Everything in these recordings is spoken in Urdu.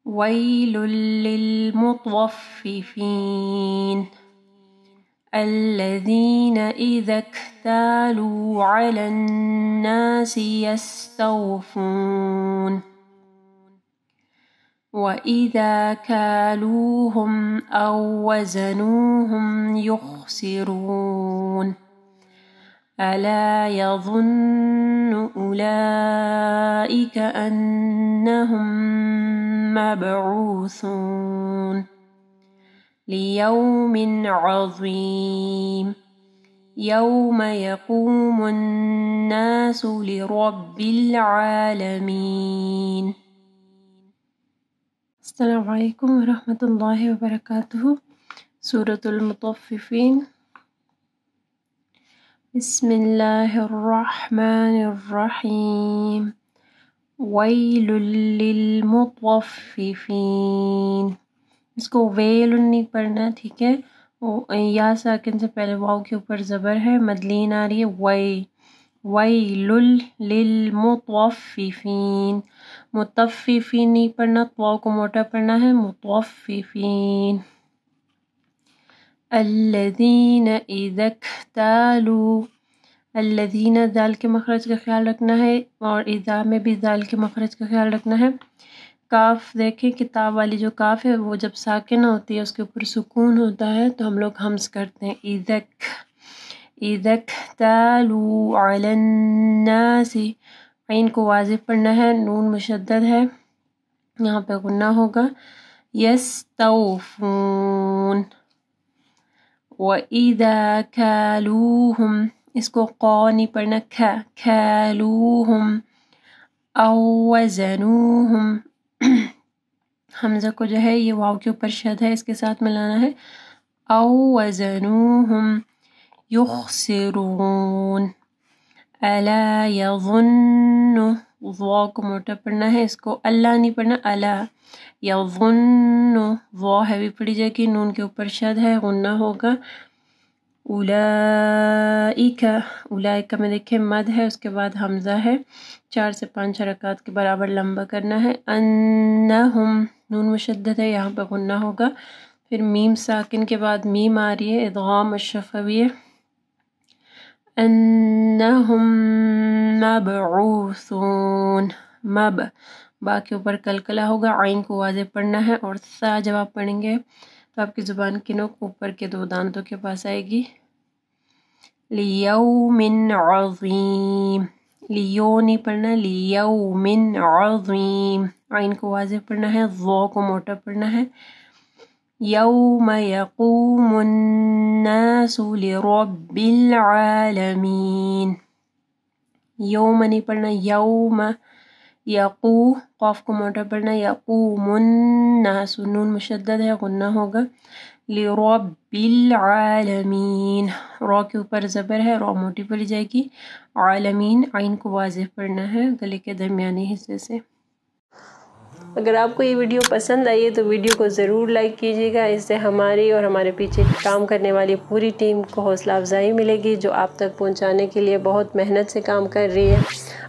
ويل للمطففين الذين إذا اكتالوا على الناس يستوفون وإذا كالوهم أو وزنوهم يخسرون ألا يظن أولئك أنهم مبعوثون ليوم عظيم يوم يقوم الناس لرب العالمين. السلام علیکم ورحمۃ اللہ وبرکاتہ. سورۃ المطففین. بسم اللہ الرحمن الرحیم. ویل للمطففین. اس کو ویل نہیں پڑھنا، ٹھیک ہے. یا ساکن سے پہلے واو کے اوپر زبر ہے، مدلین آ رہی ہے. ویل للمطففین. مطففین نہیں پڑھنا، واو کو موٹا پڑھنا ہے. مطففین. الذین اذا اکتالوا. الذین دال کے مخرج کا خیال رکھنا ہے، اور اذا میں بھی دال کے مخرج کا خیال رکھنا ہے. کاف دیکھیں، کتاب والی جو کاف ہے وہ جب ساکن ہوتی ہے اس کے اوپر سکون ہوتا ہے تو ہم لوگ ہمز کرتے ہیں. اذا اکتالوا علی الناس. عین کو واضح پڑھنا ہے، نون مشدد ہے، یہاں پہ غنہ ہوگا. یستوفون. وَإِذَا كَالُوهُمْ. اس کو قا نہیں پڑھنا، کالوہم. او وزنوہم. حمزہ کو جو ہے یہ واو کے اوپر شد ہے، اس کے ساتھ ملانا ہے. او وزنوہم یخسرون. الا یظن. واو کو موٹا پڑھنا ہے، اس کو اللہ نہیں پڑھنا، الا یظن. واو ہیوی پڑھی جائے گی، نون کے اوپر شد ہے، غنہ ہوگا. اولئک. اولئک میں دیکھیں مد ہے، اس کے بعد حمزہ ہے، 4 سے 5 حرکات کے برابر لمبا کرنا ہے. انہم. نون مشدد ہے، یہاں پہ غنہ ہوگا. پھر میم ساکن کے بعد میم آ رہی ہے، ادغام الشفوی ہے. انہم مبعوثون. مب با کے اوپر کلکلہ ہوگا، عین کو واضح پڑھنا ہے، اور سا جب آپ پڑھیں گے تو آپ کی زبان کی نوک اوپر کے 2 دانتوں کے پاس آئے گی. لیوم عظیم. لیو نہیں پڑھنا، لیوم عظیم. عین کو واضح پڑھنا ہے، ضو کو موٹا پڑھنا ہے. یوم یقوم الناس لرب العالمین. یوم نہیں پڑھنا، یوم. یقو قاف کو موٹا پڑھنا، یقوم الناس. نون مشدد ہے، غنہ ہوگا. لرب العالمین. را کے اوپر زبر ہے، را موٹی پڑھی جائے گی. عالمین. عین کو واضح پڑھنا ہے گلے کے درمیانی حصے سے. اگر آپ کو یہ ویڈیو پسند آئی ہے تو ویڈیو کو ضرور لائک کیجیے گا، اس سے ہماری اور ہمارے پیچھے کام کرنے والی پوری ٹیم کو حوصلہ افزائی ملے گی، جو آپ تک پہنچانے کے لیے بہت محنت سے کام کر رہی ہے.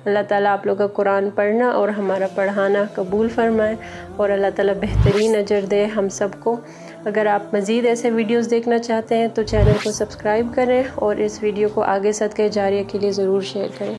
اللہ تعالیٰ آپ لوگ کا قرآن پڑھنا اور ہمارا پڑھانا قبول فرمائے، اور اللہ تعالیٰ بہترین اجر دے ہم سب کو. اگر آپ مزید ایسے ویڈیوز دیکھنا چاہتے ہیں تو چینل کو سبسکرائب کریں، اور اس ویڈیو کو آگے صدقہ جاریہ کے لیے ضرور شیئر کریں.